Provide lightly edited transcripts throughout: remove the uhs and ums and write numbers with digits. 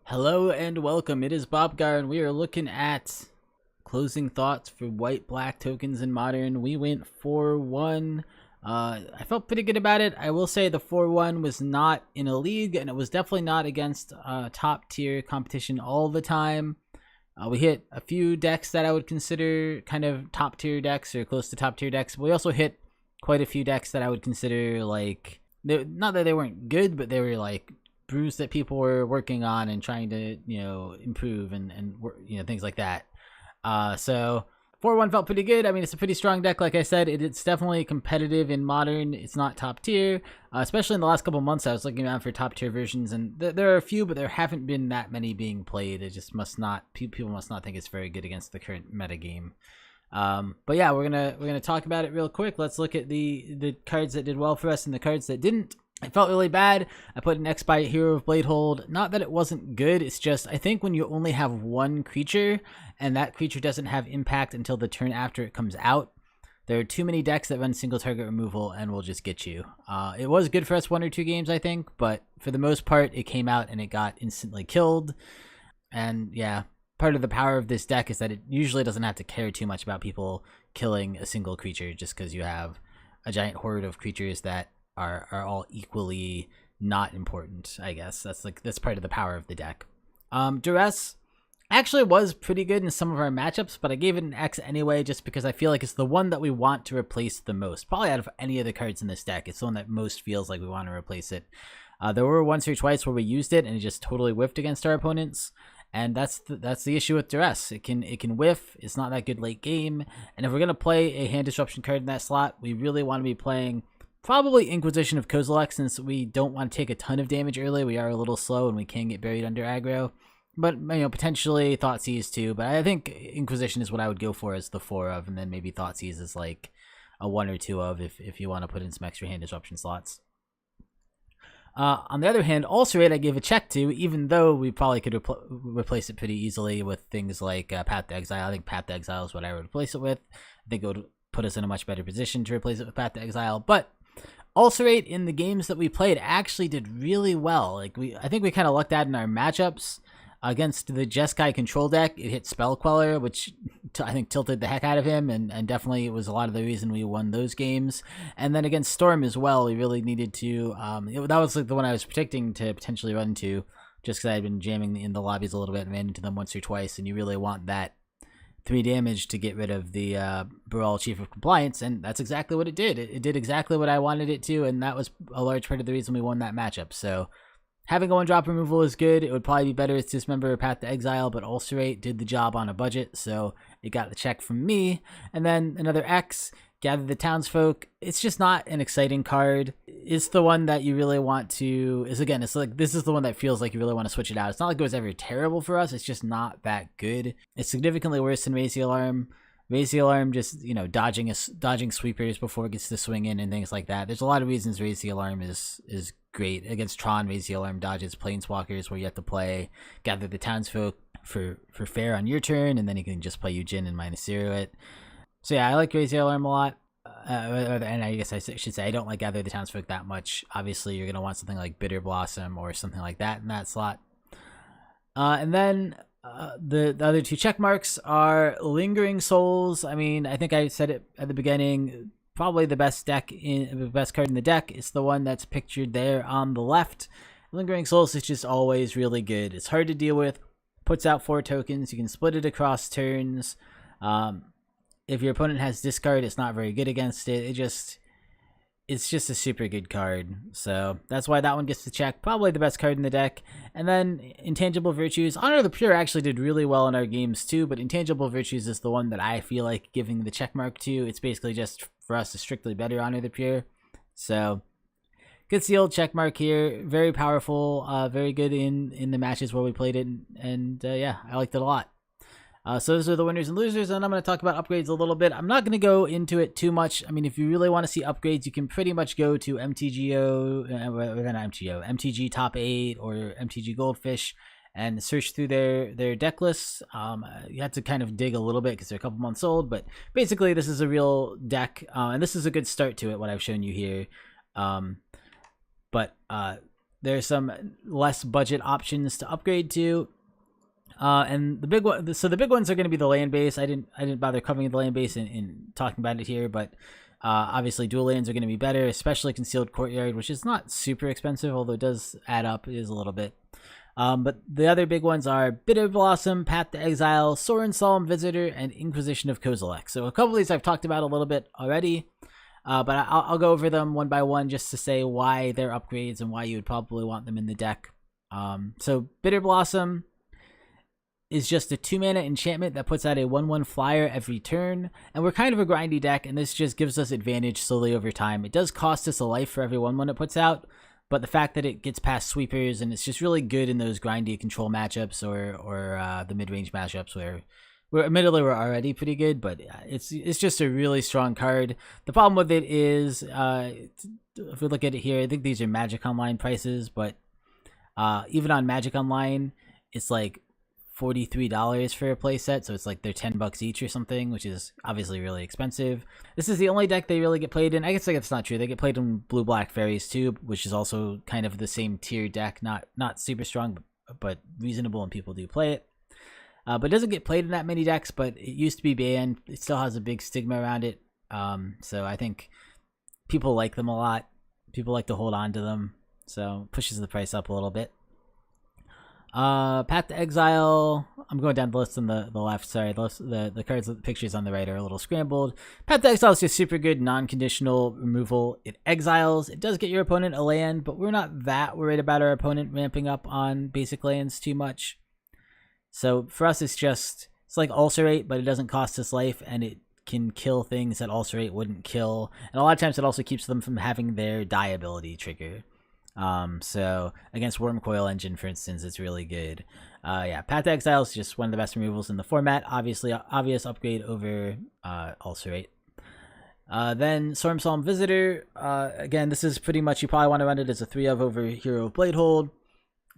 Hello and welcome. It is Bobgar, and we are looking at closing thoughts for white-black tokens in Modern. We went 4-1. I felt pretty good about it. I will say the 4-1 was not in a league, and it was definitely not against top-tier competition all the time. We hit a few decks that I would consider kind of top-tier decks or close to top-tier decks. But we also hit quite a few decks that I would consider like, not that they weren't good, but they were like brews that people were working on and trying to, improve and things like that. So 4-1 felt pretty good. I mean, it's a pretty strong deck. Like I said, it's definitely competitive in Modern. It's not top tier, especially in the last couple months. I was looking around for top tier versions, and there are a few, but there haven't been that many being played. It just must not, people must not think it's very good against the current meta game. But yeah, we're gonna talk about it real quick. Let's look at the cards that did well for us and the cards that didn't. It felt really bad. I put an X by Hero of Bladehold. Not that it wasn't good, it's just I think when you only have one creature and that creature doesn't have impact until the turn after it comes out, there are too many decks that run single target removal and will just get you. It was good for us 1 or 2 games, I think, but for the most part it came out and it got instantly killed. And yeah, part of the power of this deck is that it usually doesn't have to care too much about people killing a single creature just because you have a giant horde of creatures that are all equally not important. I guess that's part of the power of the deck. Duress actually was pretty good in some of our matchups, but I gave it an X anyway just because I feel like it's the one that we want to replace the most. Probably out of any of the cards in this deck, it's the one that most feels like we want to replace it. There were once or twice where we used it and it just totally whiffed against our opponents. And that's the issue with Duress. It can whiff. It's not that good late game. And if we're gonna play a hand disruption card in that slot, we really want to be playing probably Inquisition of Koilos, since we don't want to take a ton of damage early. We are a little slow and we can get buried under aggro. But potentially Thoughtseize too. But I think Inquisition is what I would go for as the 4 of, and then maybe Thoughtseize is like a 1 or 2 of if you want to put in some extra hand disruption slots. On the other hand, Ulcerate I gave a check to, even though we probably could replace it pretty easily with things like Path to Exile. I think Path to Exile is what I would replace it with. I think it would put us in a much better position to replace it with Path to Exile. But Ulcerate in the games that we played actually did really well. I think we kind of lucked out in our matchups against the Jeskai control deck. It hit Spell Queller, which I think tilted the heck out of him, and definitely was a lot of the reason we won those games. And then against Storm as well, we really needed to. That was like the one I was predicting to potentially run into, just because I had been jamming in the lobbies a little bit and ran into them once or twice, and you really want that 3 damage to get rid of the Brawl Chief of Compliance, and that's exactly what it did. It did exactly what I wanted it to, and that was a large part of the reason we won that matchup. So having a 1-drop removal is good. It would probably be better to dismember Path to Exile, but Ulcerate did the job on a budget, so it got the check from me. And then another X, Gather the Townsfolk. It's just not an exciting card. It's the one that you really want to, it's like, this is the one that feels like you really want to switch it out. It's not like it was ever terrible for us, it's just not that good. It's significantly worse than Raise the Alarm. Raise the Alarm just, dodging sweepers before it gets to swing in and things like that. There's a lot of reasons Raise the Alarm is great. Against Tron, Raise the Alarm dodges Planeswalkers, where you have to play Gather the Townsfolk for fair on your turn, and then you can just play Eugen and -0 it. So yeah, I like Raise the Alarm a lot. And I guess I should say I don't like Gather the Townsfolk that much. Obviously, you're going to want something like Bitterblossom or something like that in that slot. And then the other 2 check marks are Lingering Souls. I mean, I think I said it at the beginning. Probably the best card in the deck. It's the one that's pictured there on the left. Lingering Souls is just always really good. It's hard to deal with. Puts out 4 tokens. You can split it across turns. If your opponent has discard, it's not very good against it. It's just a super good card. So that's why that one gets the check. Probably the best card in the deck. And then Intangible Virtues. Honor of the Pure actually did really well in our games too, but Intangible Virtues is the one that I feel like giving the check mark to. It's basically just for us to strictly better Honor the Pure. So gets the old check mark here. Very powerful. Very good in the matches where we played it. And yeah, I liked it a lot. So those are the winners and losers, and I'm going to talk about upgrades a little bit. I'm not going to go into it too much. I mean, if you really want to see upgrades, you can pretty much go to MTG Top 8 or MTG Goldfish and search through their deck lists. You have to kind of dig a little bit because they're a couple months old, but basically this is a real deck, and this is a good start to it, what I've shown you here. But There's some less budget options to upgrade to. And the big one, so the big ones are going to be the land base. I didn't bother covering the land base and talking about it here, but obviously dual lands are going to be better, especially Concealed Courtyard, which is not super expensive, although it does add up. It is a little bit. But the other big ones are Bitterblossom, Path to Exile, Sorin Solemn Visitor, and Inquisition of Kozilek. So a couple of these I've talked about a little bit already, but I'll go over them one by one just to say why they're upgrades and why you would probably want them in the deck. So Bitterblossom is just a 2-mana enchantment that puts out a 1/1 flyer every turn, and we're kind of a grindy deck, and this just gives us advantage slowly over time. It does cost us a life for every 1/1 it puts out, but the fact that it gets past sweepers and it's just really good in those grindy control matchups or the mid-range matchups where admittedly we're already pretty good, but it's just a really strong card. The problem with it is if we look at it here, I think these are Magic Online prices, but even on Magic Online, it's like $43 for a playset, so it's like they're $10 each or something, which is obviously really expensive. This is the only deck they really get played in. I guess like it's not true. They get played in Blue Black Fairies too, which is also kind of the same tier deck, not super strong, but reasonable, and people do play it. But it doesn't get played in that many decks, but it used to be banned. It still has a big stigma around it. So I think people like them a lot. People like to hold on to them, so it pushes the price up a little bit. Path to Exile, I'm going down the list on the left, sorry, the cards with the pictures on the right are a little scrambled. Path to Exile is just super good non-conditional removal. It exiles, it does get your opponent a land, but we're not that worried about our opponent ramping up on basic lands too much. So for us, it's like Ulcerate, but it doesn't cost us life, and it can kill things that Ulcerate wouldn't kill. And a lot of times it also keeps them from having their die ability trigger. So against Wormcoil Engine, for instance, it's really good. Yeah, Path to Exile is just one of the best removals in the format. Obvious upgrade over Ulcerate. Then Sorin Solemn Visitor. Again, this is pretty much, you probably want to run it as a 3-of over Hero of Bladehold.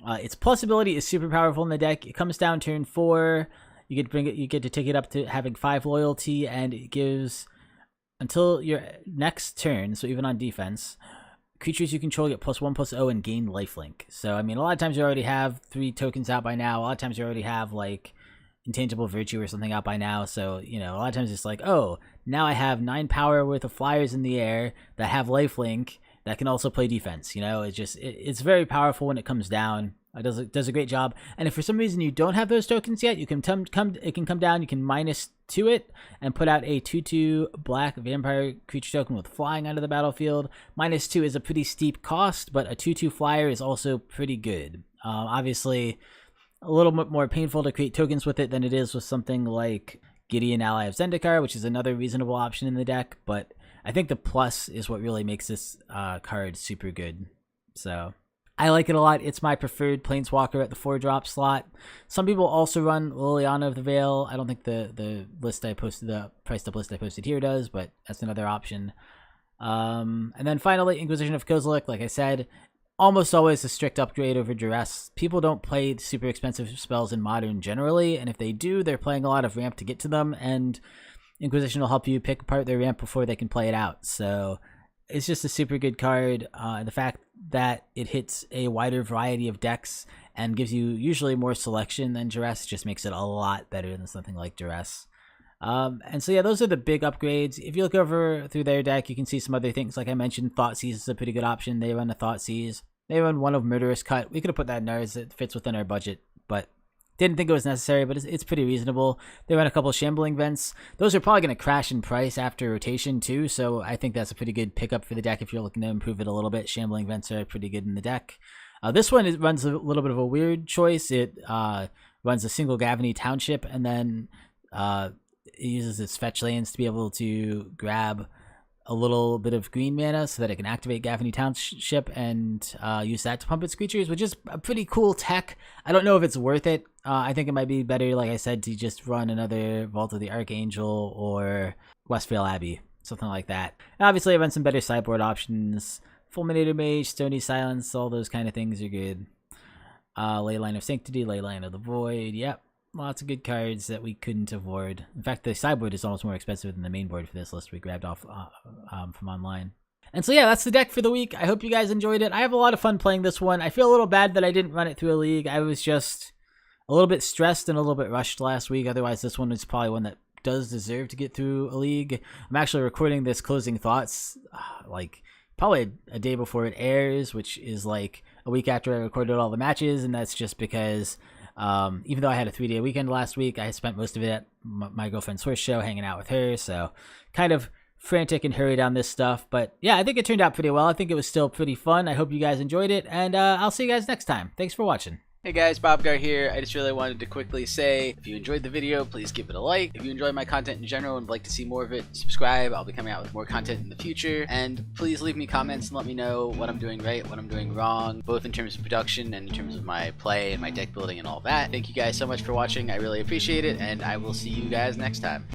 Its plus ability is super powerful in the deck. It comes down turn 4. You get to take it up to having 5 loyalty, and it gives until your next turn. So even on defense, creatures you control get +1/+0 and gain lifelink. So, I mean, a lot of times you already have 3 tokens out by now. A lot of times you already have, like, Intangible Virtue or something out by now. So, you know, a lot of times it's like, oh, now I have 9 power worth of flyers in the air that have lifelink that can also play defense. You know, it's very powerful when it comes down. It does a great job. And if for some reason you don't have those tokens yet, it can come down, you can -2 it and put out a 2/2 black vampire creature token with flying onto the battlefield. -2 is a pretty steep cost, but a 2/2 flyer is also pretty good. Obviously a little bit more painful to create tokens with it than it is with something like Gideon, Ally of Zendikar, which is another reasonable option in the deck, but I think the plus is what really makes this card super good. So I like it a lot. It's my preferred Planeswalker at the 4-drop slot. Some people also run Liliana of the Veil. I don't think the list I posted, the priced up list I posted here does, but that's another option. And then finally, Inquisition of Kozilek, like I said, almost always a strict upgrade over Duress. People don't play super expensive spells in Modern generally, and if they do, they're playing a lot of ramp to get to them, and Inquisition will help you pick apart their ramp before they can play it out. So it's just a super good card. The fact that it hits a wider variety of decks and gives you usually more selection than Duress just makes it a lot better than something like Duress. And so yeah, those are the big upgrades. If you look over through their deck, you can see some other things. Like I mentioned, Thoughtseize is a pretty good option. They run a Thoughtseize. They run one of Murderous Cut. We could have put that in ours. It fits within our budget, but didn't think it was necessary, but it's pretty reasonable. They run a couple Shambling Vents. Those are probably going to crash in price after rotation too, so I think that's a pretty good pickup for the deck if you're looking to improve it a little bit. Shambling Vents are pretty good in the deck. This one runs a little bit of a weird choice. It runs a single Gather Township, and then it uses its fetch lands to be able to grab a little bit of green mana so that it can activate Gather Township and use that to pump its creatures, which is a pretty cool tech. I don't know if it's worth it. I think it might be better, like I said, to just run another Vault of the Archangel or Westvale Abbey, something like that. And obviously, I run some better sideboard options. Fulminator Mage, Stony Silence, all those kind of things are good. Leyline of Sanctity, Leyline of the Void, yep. Lots of good cards that we couldn't afford. In fact, the sideboard is almost more expensive than the main board for this list we grabbed off from online. And so yeah, that's the deck for the week. I hope you guys enjoyed it. I have a lot of fun playing this one. I feel a little bad that I didn't run it through a league. I was just a little bit stressed and a little bit rushed last week. Otherwise, this one is probably one that does deserve to get through a league. I'm actually recording this closing thoughts like probably a day before it airs, which is like a week after I recorded all the matches. And that's just because even though I had a 3-day weekend last week, I spent most of it at my girlfriend's horse show hanging out with her. So kind of frantic and hurried on this stuff. But yeah, I think it turned out pretty well. I think it was still pretty fun. I hope you guys enjoyed it. And I'll see you guys next time. Thanks for watching. Hey guys, Bobgar here. I just really wanted to quickly say, if you enjoyed the video, please give it a like. If you enjoy my content in general and would like to see more of it, subscribe. I'll be coming out with more content in the future. And please leave me comments and let me know what I'm doing right, what I'm doing wrong, both in terms of production and in terms of my play and my deck building and all that. Thank you guys so much for watching. I really appreciate it, and I will see you guys next time.